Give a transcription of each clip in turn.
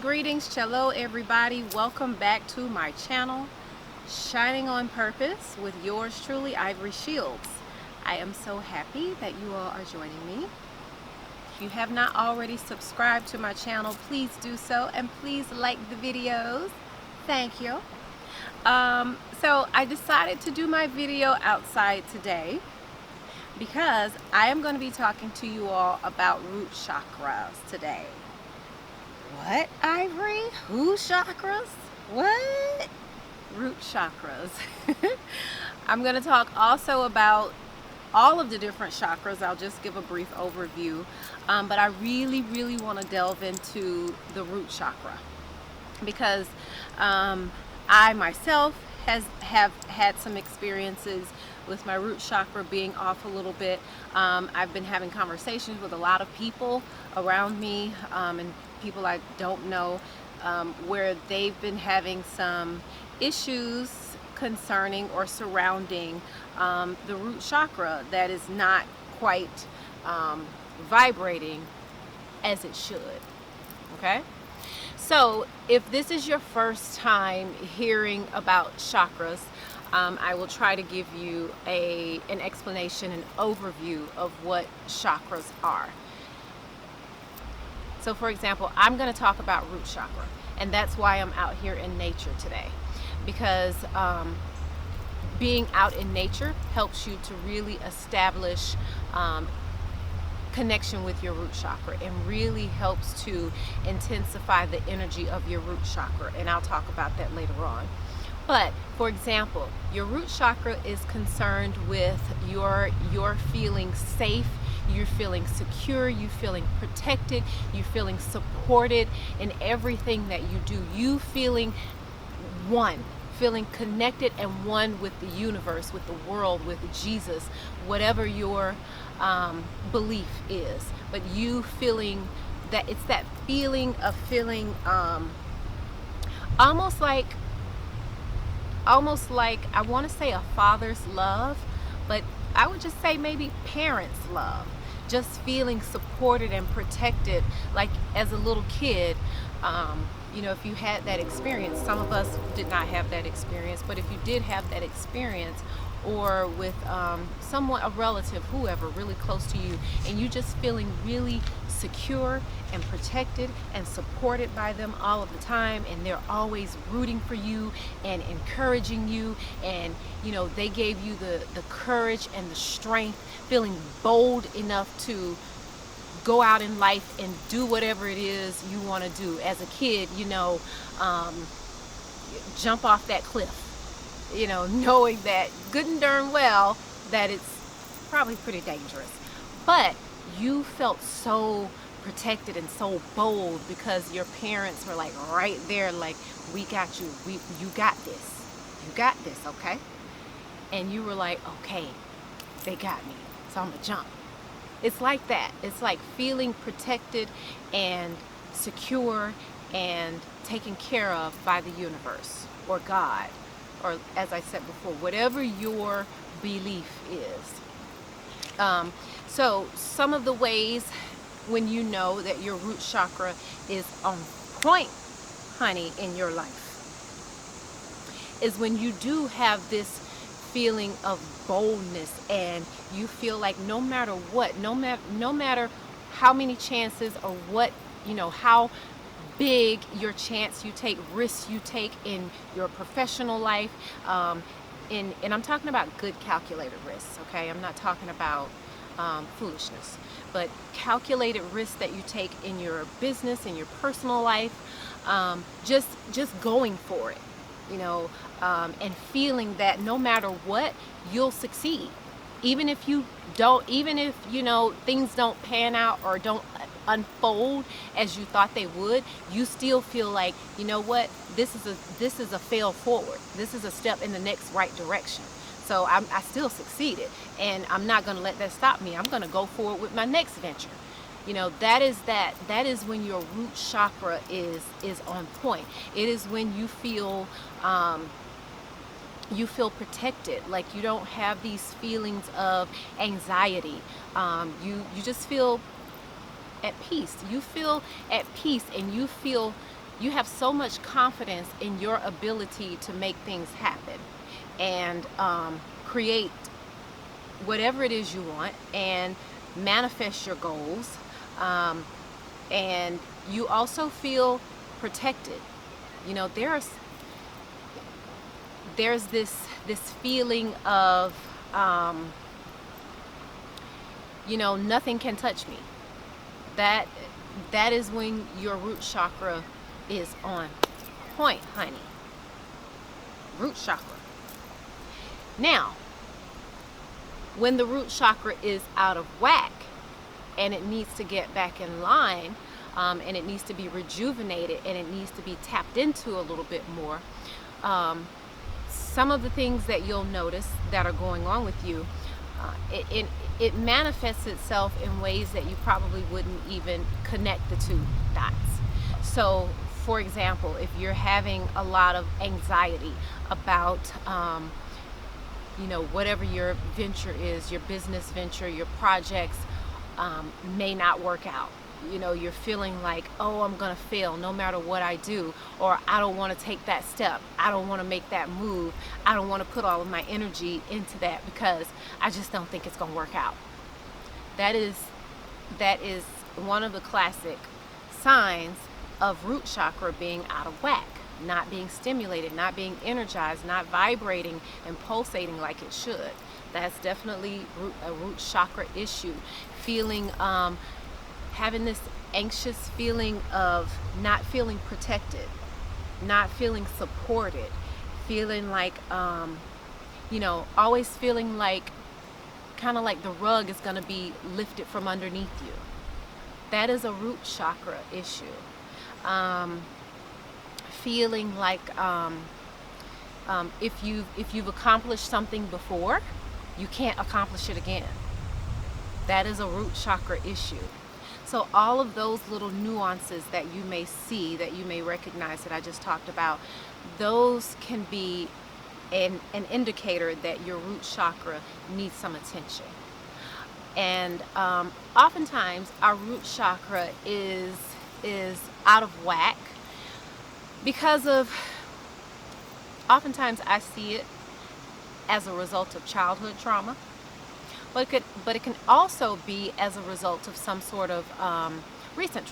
Greetings, hello everybody. Welcome back to my channel, Shining on Purpose with yours truly, Ivory Shields. I am so happy that you all are joining me. If you have not already subscribed to my channel, please do so, and please like the videos. Thank you. So I decided to do my video outside today because I am going to be talking to you all about root chakras today. What, Ivory? Who chakras? What? Root chakras. I'm going to talk also about all of the different chakras. I'll just give a brief overview. But I really want to delve into the root chakra because I myself have had some experiences with my root chakra being off a little bit. I've been having conversations with a lot of people around me and people I don't know where they've been having some issues concerning or surrounding the root chakra that is not quite vibrating as it should. Okay? So if this is your first time hearing about chakras, I will try to give you an explanation, an overview of what chakras are. So for example, I'm going to talk about root chakra, and that's why I'm out here in nature today, because being out in nature helps you to really establish connection with your root chakra and really helps to intensify the energy of your root chakra, and I'll talk about that later on. But for example, your root chakra is concerned with your feeling safe, you're feeling secure, you're feeling protected, you're feeling supported in everything that you do, you feeling one, feeling connected and one with the universe, with the world, with Jesus, whatever your belief is. But you feeling that, it's that feeling of feeling almost like I want to say a father's love, but I would just say maybe parents' love. Just feeling supported and protected, like as a little kid. You know, if you had that experience, some of us did not have that experience, but if you did have that experience, or with someone, a relative, whoever, really close to you, and you just feeling really secure and protected and supported by them all of the time, and they're always rooting for you and encouraging you, and you know, they gave you the courage and the strength, feeling bold enough to go out in life and do whatever it is you want to do. As a kid, you know, jump off that cliff, you know, knowing that good and darn well that it's probably pretty dangerous, but you felt so protected and so bold because your parents were like right there, like, we got you, you got this, okay? And you were like, okay, they got me, so I'm gonna jump. It's like that. It's like feeling protected and secure and taken care of by the universe or God, or as I said before, whatever your belief is. So some of the ways when you know that your root chakra is on point, honey, in your life, is when you do have this feeling of boldness, and you feel like no matter what, no matter how many chances or what, you know, how big your chance you take, risks you take in your professional life, and I'm talking about good calculated risks, okay? I'm not talking about foolishness, but calculated risks that you take in your business, in your personal life, just going for it, you know, and feeling that no matter what, you'll succeed. Even if you don't, even if, you know, things don't pan out or don't unfold as you thought they would, you still feel like, you know what, this is a fail forward. This is a step in the next right direction. So I still succeeded, and I'm not going to let that stop me. I'm going to go forward with my next venture. You know, that is when your root chakra is on point. It is when you feel protected, like you don't have these feelings of anxiety. You just feel at peace. You feel at peace, and you feel you have so much confidence in your ability to make things happen and create whatever it is you want and manifest your goals. And you also feel protected. You know, there's this feeling of you know, nothing can touch me. That is when your root chakra is on point, honey. Root chakra. Now, when the root chakra is out of whack and it needs to get back in line, and it needs to be rejuvenated and it needs to be tapped into a little bit more, some of the things that you'll notice that are going on with you, it manifests itself in ways that you probably wouldn't even connect the two dots. So, for example, if you're having a lot of anxiety about you know, whatever your venture is, your business venture, your projects may not work out. You know, you're feeling like, oh, I'm gonna fail no matter what I do, or I don't want to take that step, I don't want to make that move, I don't want to put all of my energy into that because I just don't think it's gonna work out. That is one of the classic signs of root chakra being out of whack, not being stimulated, not being energized, not vibrating and pulsating like it should. That's definitely a root chakra issue. Feeling having this anxious feeling of not feeling protected, not feeling supported, feeling like you know, always feeling like kind of like the rug is going to be lifted from underneath you. That is a root chakra issue. Feeling like if you've accomplished something before, you can't accomplish it again. That is a root chakra issue. So all of those little nuances that you may see, that you may recognize that I just talked about, those can be an indicator that your root chakra needs some attention. And oftentimes our root chakra is out of whack because of, oftentimes I see it as a result of childhood trauma, but it can also be as a result of some sort of recent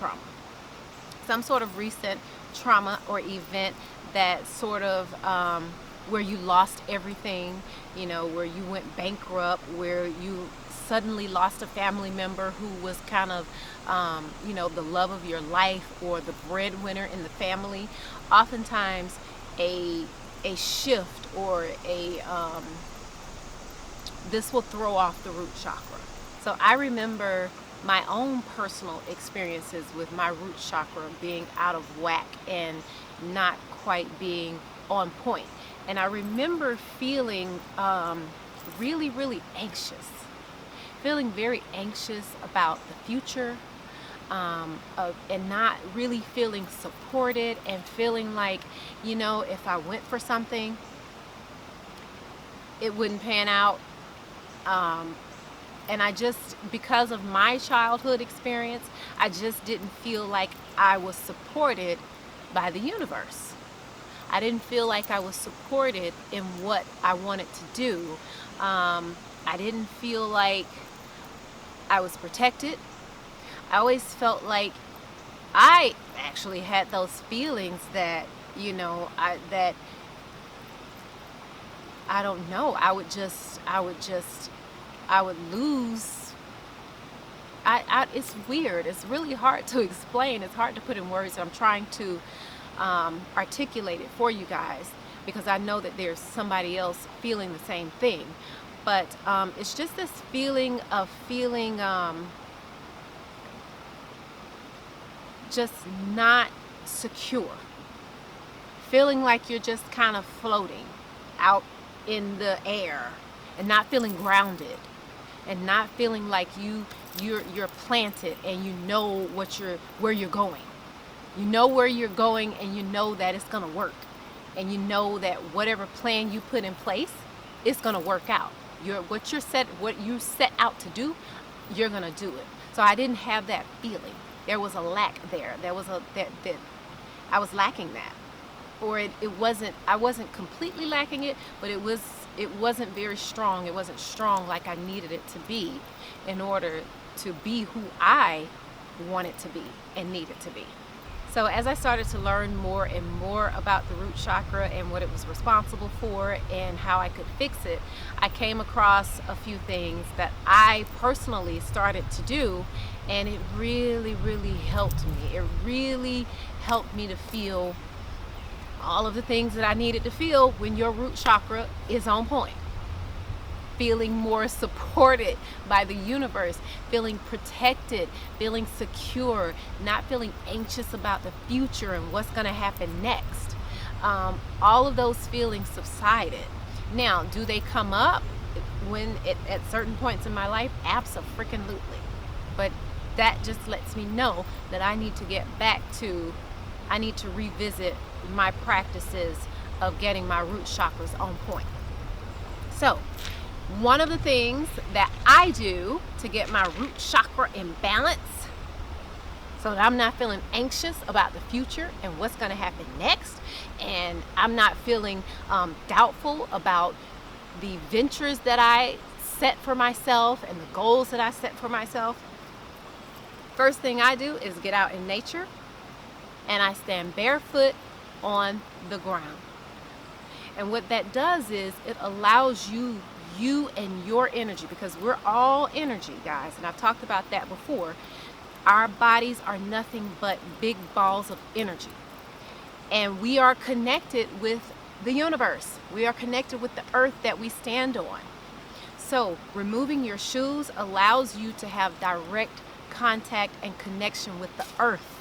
trauma, or event that sort of where you lost everything, you know, where you went bankrupt, where you suddenly lost a family member who was kind of you know, the love of your life or the breadwinner in the family. Oftentimes a shift or this will throw off the root chakra. So I remember my own personal experiences with my root chakra being out of whack and not quite being on point. And I remember feeling really, really anxious, feeling very anxious about the future, and not really feeling supported, and feeling like, you know, if I went for something, it wouldn't pan out. And I just, because of my childhood experience, I just didn't feel like I was supported by the universe. I didn't feel like I was supported in what I wanted to do. I didn't feel like I was protected. I always felt like I actually had those feelings that, you know, I don't know, I would lose. It's weird. It's really hard to explain. It's hard to put in words. I'm trying to articulate it for you guys because I know that there's somebody else feeling the same thing. But it's just this feeling of feeling just not secure. Feeling like you're just kind of floating out in the air and not feeling grounded, and not feeling like you're planted and you know where you're going. You know where you're going, and you know that it's gonna work, and you know that whatever plan you put in place, it's gonna work out. What you set out to do, you're gonna do it. So I didn't have that feeling. There was a lack there. There was I was lacking that. Or I wasn't completely lacking it, but it wasn't very strong. It wasn't strong like I needed it to be in order to be who I wanted to be and needed to be. So as I started to learn more and more about the root chakra and what it was responsible for and how I could fix it, I came across a few things that I personally started to do, and it really, really helped me. It really helped me to feel all of the things that I needed to feel when your root chakra is on point. Feeling more supported by the universe, feeling protected, feeling secure, not feeling anxious about the future and what's going to happen next. All of those feelings subsided. Now, do they come up at certain points in my life? Abso-freaking-lutely. But that just lets me know that I need to revisit my practices of getting my root chakras on point. So, one of the things that I do to get my root chakra in balance so that I'm not feeling anxious about the future and what's going to happen next, and I'm not feeling doubtful about the ventures that I set for myself and the goals that I set for myself. First thing I do is get out in nature and I stand barefoot on the ground. And what that does is it allows you and your energy, because we're all energy, guys, and I've talked about that before. Our bodies are nothing but big balls of energy. And we are connected with the universe. We are connected with the earth that we stand on. So removing your shoes allows you to have direct contact and connection with the earth.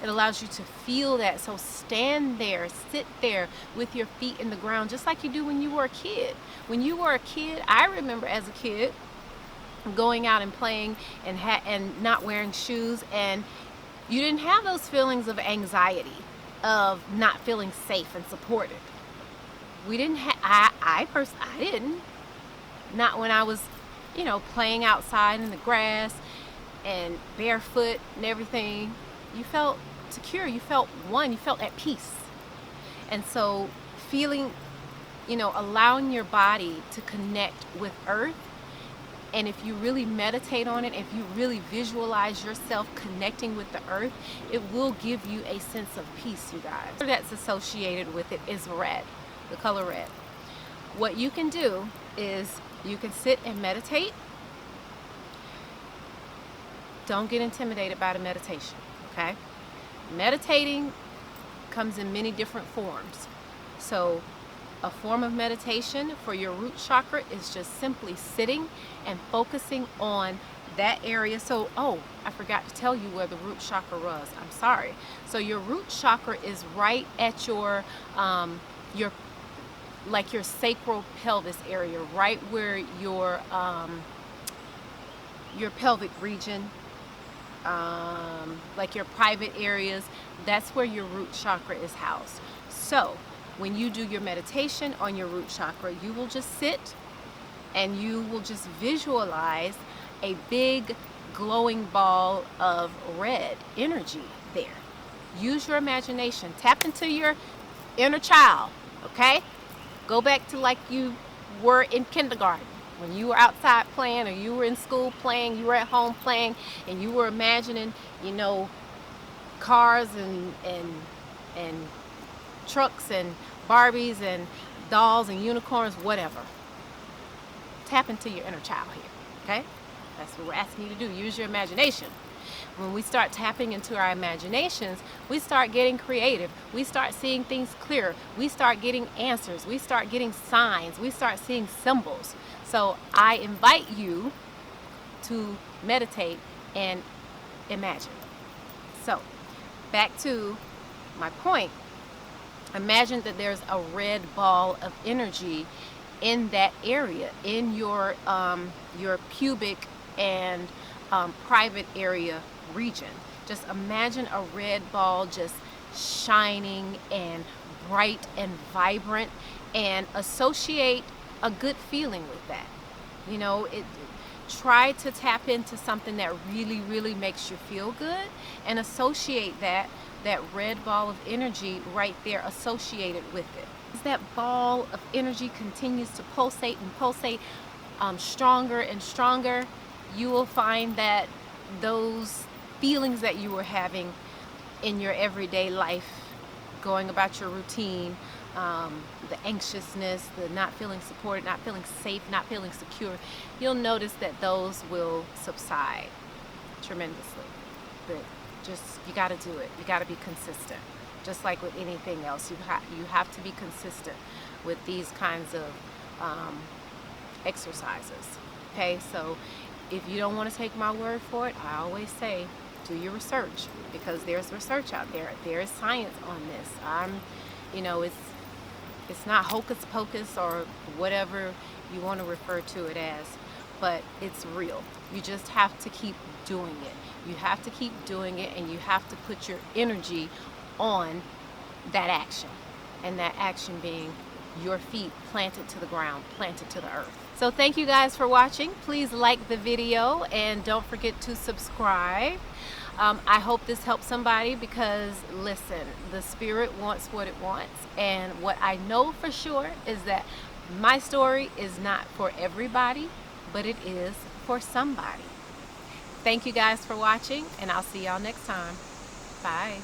It allows you to feel that. So stand there, sit there with your feet in the ground, just like you do when you were a kid. When you were a kid, I remember as a kid going out and playing and not wearing shoes, and you didn't have those feelings of anxiety, of not feeling safe and supported. We didn't have, I didn't. Not when I was, playing outside in the grass and barefoot and everything. You felt secure, you felt one, you felt at peace. And so feeling, allowing your body to connect with earth, and if you really meditate on it, if you really visualize yourself connecting with the earth, it will give you a sense of peace, you guys. That's associated with it is red, the color red. What you can do is you can sit and meditate. Don't get intimidated by the meditation. Okay? Meditating comes in many different forms. So a form of meditation for your root chakra is just simply sitting and focusing on that area. So, I forgot to tell you where the root chakra was. I'm sorry. So your root chakra is right at your sacral pelvis area, right where your pelvic region, like your private areas, that's where your root chakra is housed. So when you do your meditation on your root chakra, you will just sit and you will just visualize a big glowing ball of red energy there. Use your imagination. Tap into your inner child, okay? Go back to like you were in kindergarten. When you were outside playing, or you were in school playing, you were at home playing, and you were imagining, cars and trucks and Barbies and dolls and unicorns, whatever. Tap into your inner child here, okay? That's what we're asking you to do. Use your imagination. When we start tapping into our imaginations, we start getting creative. We start seeing things clearer. We start getting answers. We start getting signs. We start seeing symbols. So I invite you to meditate and imagine. So back to my point. Imagine that there's a red ball of energy in that area, in your pubic and private area region. Just imagine a red ball just shining and bright and vibrant, and associate a good feeling with that. Try to tap into something that really, really makes you feel good, and associate that that red ball of energy right there associated with it. As that ball of energy continues to pulsate and pulsate stronger and stronger, you will find that those feelings that you were having in your everyday life, going about your routine, the anxiousness, the not feeling supported, not feeling safe, not feeling secure, you'll notice that those will subside tremendously. But just, you got to do it. You got to be consistent. Just like with anything else, you have to be consistent with these kinds of exercises. Okay, so if you don't want to take my word for it, I always say do your research, because there's research out there. There is science on this. It's not hocus pocus or whatever you want to refer to it as, but it's real. You just have to keep doing it. You have to keep doing it, and you have to put your energy on that action, and that action being your feet planted to the ground, planted to the earth. So thank you guys for watching. Please like the video and don't forget to subscribe. I hope this helps somebody, because listen, the spirit wants what it wants, and what I know for sure is that my story is not for everybody, but it is for somebody. Thank you guys for watching, and I'll see y'all next time. Bye.